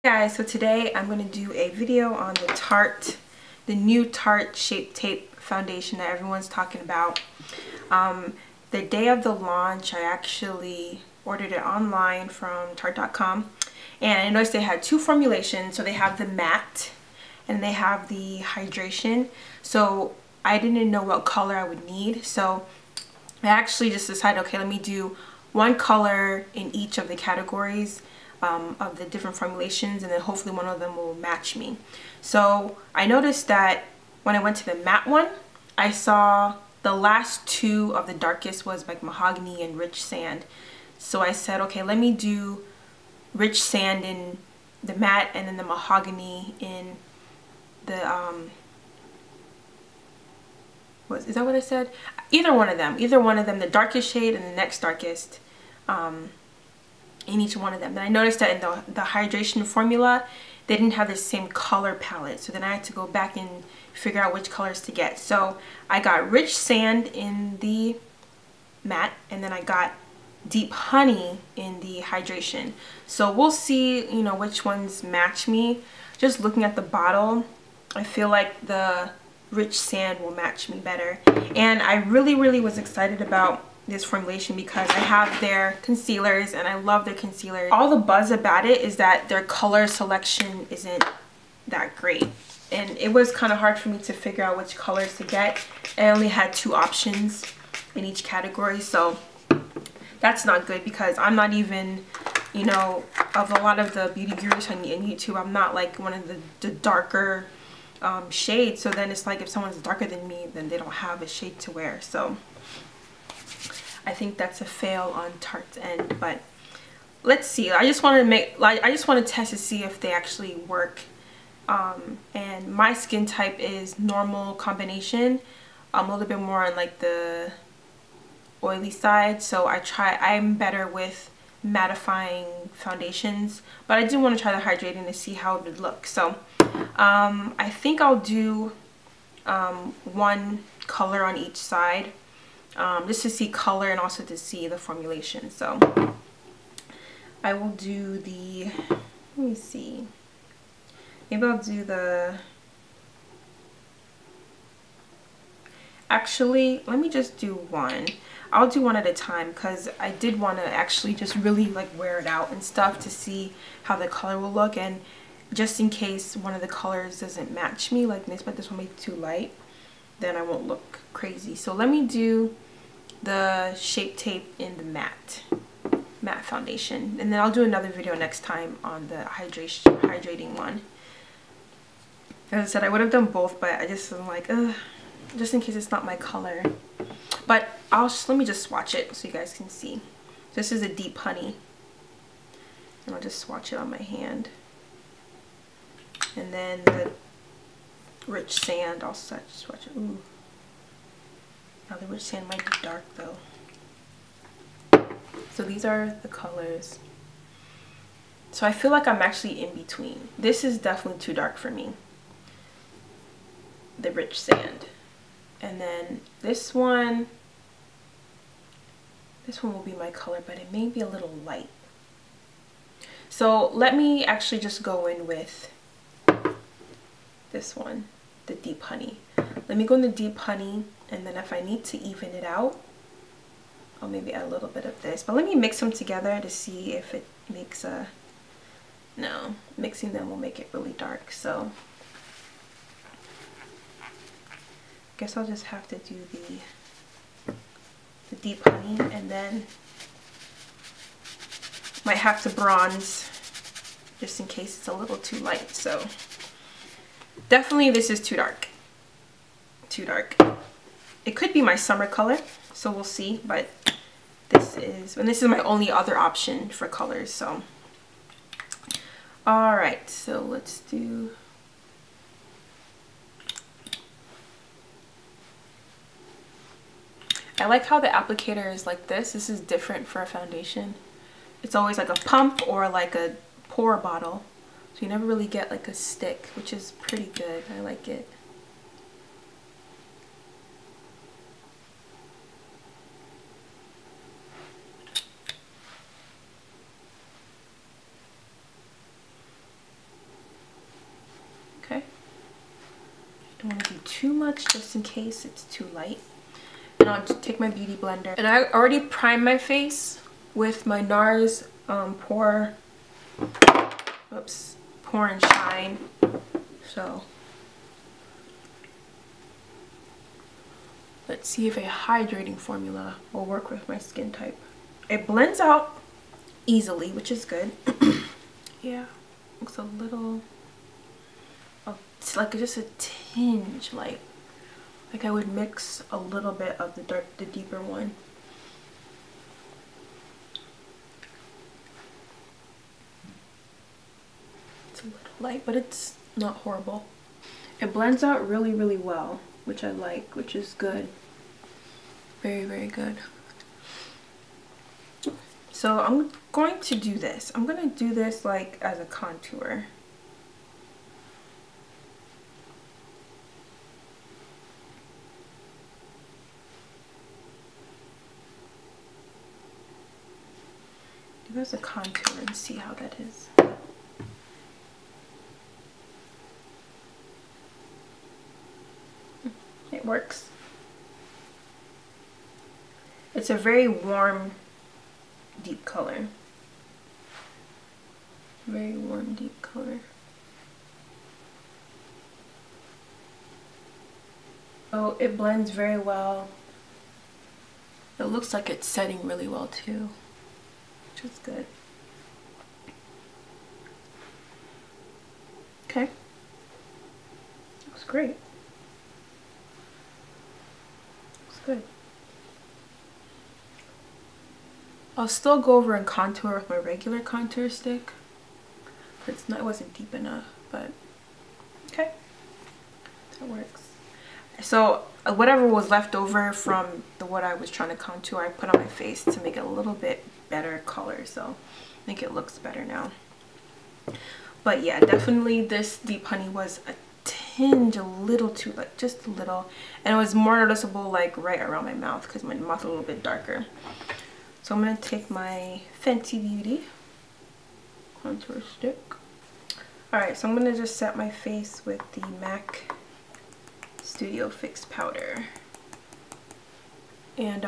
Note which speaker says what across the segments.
Speaker 1: Guys, so today I'm going to do a video on the Tarte, the new Tarte Shape Tape foundation that everyone's talking about. The day of the launch, I actually ordered it online from Tarte.com, and I noticed they had two formulations. So they have the matte and they have the hydration. So I didn't know what color I would need, so I actually just decided, okay, let me do one color in each of the categories of the different formulations, and then hopefully one of them will match me. So I noticed that when I went to the matte one, I saw the last two of the darkest was like mahogany and rich sand. So I said, okay, let me do rich sand in the matte and then the mahogany in the is that what I said? Either one of them, the darkest shade and the next darkest in each one of them. Then I noticed that in the hydration formula, they didn't have the same color palette, so then I had to go back and figure out which colors to get. So I got rich sand in the matte, and then I got deep honey in the hydration. So we'll see, you know, which ones match me. Just looking at the bottle, I feel like the rich sand will match me better, and I really was excited about this formulation because I have their concealers and I love their concealers. All the buzz about it is that their color selection isn't that great, and it was kind of hard for me to figure out which colors to get. I only had two options in each category, so that's not good because I'm not even, you know, of a lot of the beauty gurus on YouTube, I'm not like one of the darker shades. So then it's like if someone's darker than me, then they don't have a shade to wear. So I think that's a fail on Tarte's end, but let's see. I just want to test to see if they actually work. And my skin type is normal combination. I'm a little bit more on like the oily side, so I'm better with mattifying foundations, but I do want to try the hydrating to see how it would look. So I think I'll do one color on each side, just to see color and also to see the formulation. So I will do the, let me see, maybe I'll do the, actually let me just do one. I'll do one at a time because I did want to actually just really like wear it out and stuff to see how the color will look, and just in case one of the colors doesn't match me, like this, but this one may be too light, then I won't look crazy. So let me do the Shape Tape in the matte foundation, and then I'll do another video next time on the hydrating one. As I said, I would have done both, but I just am like, ugh, just in case it's not my color. But let me just swatch it so you guys can see. This is a deep honey, and I'll just swatch it on my hand. And then the rich sand, I'll swatch it. Ooh. Now the rich sand might be dark though. So these are the colors. So I feel like I'm actually in between. This is definitely too dark for me, the rich sand. And then this one will be my color, but it may be a little light. So let me actually just go in with this one, the deep honey. Let me go in the deep honey, and then if I need to even it out, I'll maybe add a little bit of this. But let me mix them together to see if it makes a, no, mixing them will make it really dark. So I guess I'll just have to do the deep honey, and then might have to bronze just in case it's a little too light. So definitely this is too dark. It could be my summer color, so we'll see, but this is my only other option for colors. So all right, so let's do, I like how the applicator is like this. This is different for a foundation. It's always like a pump or like a pour bottle, so you never really get like a stick, which is pretty good. I like it. too much just in case it's too light. And I'll just take my beauty blender. And I already primed my face with my NARS Pour and Shine. So let's see if a hydrating formula will work with my skin type. It blends out easily, which is good. Yeah, looks a little, it's like just a tinge, like I would mix a little bit of the deeper one. It's a little light, but it's not horrible. It blends out really, really well, which I like, which is good. Very, very good. So I'm going to do this. I'm going to do this like as a contour. Do it as a contour and see how that is. It works. It's a very warm, deep color. Very warm, deep color. So it blends very well. It looks like it's setting really well too, which is good. Okay. Looks great. Looks good. I'll still go over and contour with my regular contour stick. It's not, it wasn't deep enough, but okay, that works. So whatever was left over from what I was trying to contour, I put on my face to make it a little bit better color. So I think it looks better now. But yeah, definitely this Deep Honey was a tinge, a little too, like just a little, and it was more noticeable like right around my mouth because my mouth is a little bit darker. So I'm going to take my Fenty Beauty contour stick. Alright, so I'm going to just set my face with the MAC Studio Fix powder. And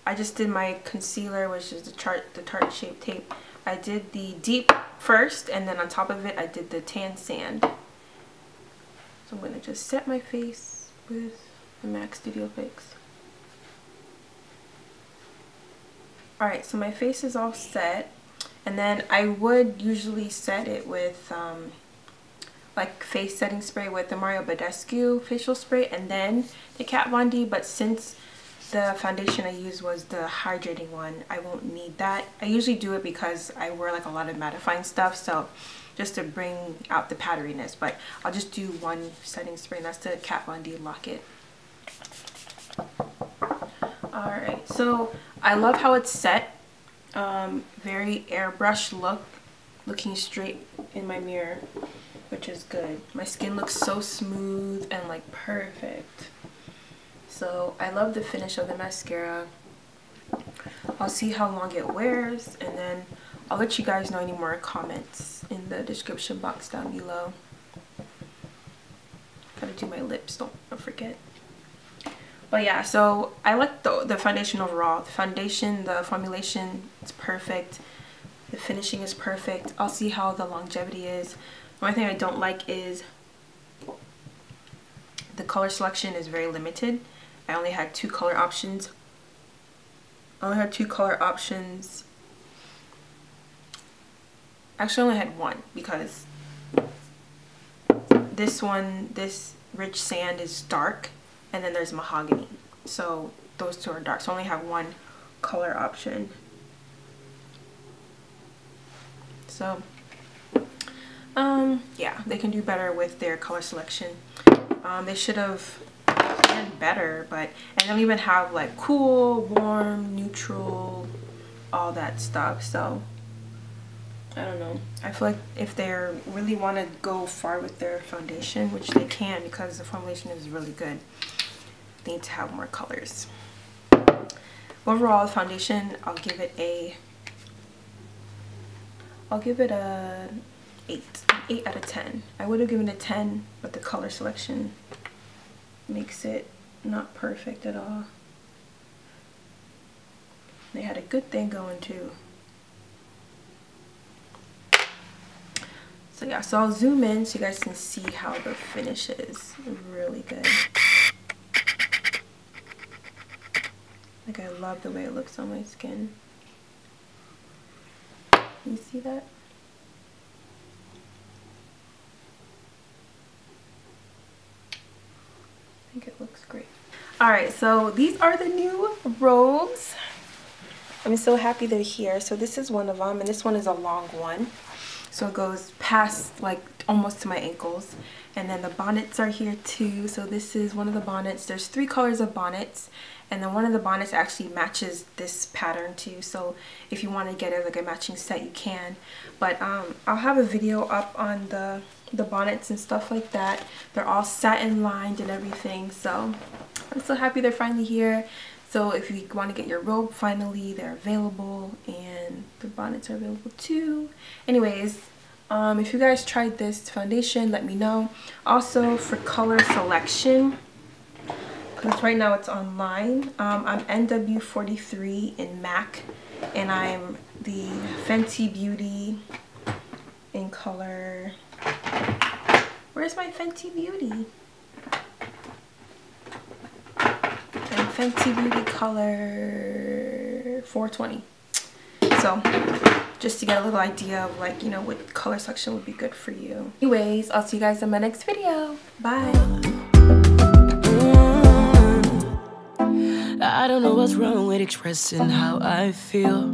Speaker 1: I just did my concealer, which is the Tarte Shape Tape. I did the deep first, and then on top of it I did the tan sand. So I'm going to just set my face with the MAC Studio Fix. Alright, so my face is all set, and then I would usually set it with like face setting spray with the Mario Badescu facial spray and then the Kat Von D, but since the foundation I used was the hydrating one, I won't need that. I usually do it because I wear like a lot of mattifying stuff, so just to bring out the powderiness, but I'll just do one setting spray, and that's the Kat Von D Lock-It. Alright, so I love how it's set. Very airbrush look, looking straight in my mirror, which is good. My skin looks so smooth and like perfect. So I love the finish of the mascara. I'll see how long it wears, and then I'll let you guys know any more comments in the description box down below. Gotta do my lips, don't forget. But yeah, so I like the foundation overall. The foundation, the formulation, it's perfect. The finishing is perfect. I'll see how the longevity is. The only thing I don't like is the color selection is very limited. I only had 2 color options. Actually, I only had 1 because this rich sand is dark, and then there's mahogany. So those 2 are dark. So I only have 1 color option. So yeah, they can do better with their color selection. They should have done better, but I don't even have like cool, warm, neutral, all that stuff. So I don't know. I feel like if they really want to go far with their foundation, which they can because the formulation is really good, they need to have more colors. Overall, the foundation, I'll give it a 8 out of 10. I would have given it 10, but the color selection makes it not perfect at all. They had a good thing going too. So yeah, so I'll zoom in so you guys can see how the finish is. Really good. Like, I love the way it looks on my skin. Can you see that? I think it looks great. Alright, so these are the new robes. I'm so happy they're here. So this is one of them, and this one is a long one. So it goes past, like, almost to my ankles. And then the bonnets are here too. So this is one of the bonnets. There's 3 colors of bonnets. And then one of the bonnets actually matches this pattern too. So if you want to get it like a matching set, you can. But I'll have a video up on the bonnets and stuff like that. They're all satin lined and everything. So I'm so happy they're finally here. So if you want to get your robe, finally they're available, and the bonnets are available too. Anyways, if you guys tried this foundation, let me know. Also for color selection, because right now it's online, I'm NW43 in MAC, and I'm the Fenty Beauty in color. Where's my Fenty Beauty? And Fenty Beauty color 420. So just to get a little idea of, like, you know, what color selection would be good for you. Anyways, I'll see you guys in my next video. Bye.
Speaker 2: I don't know what's wrong with expressing how I feel.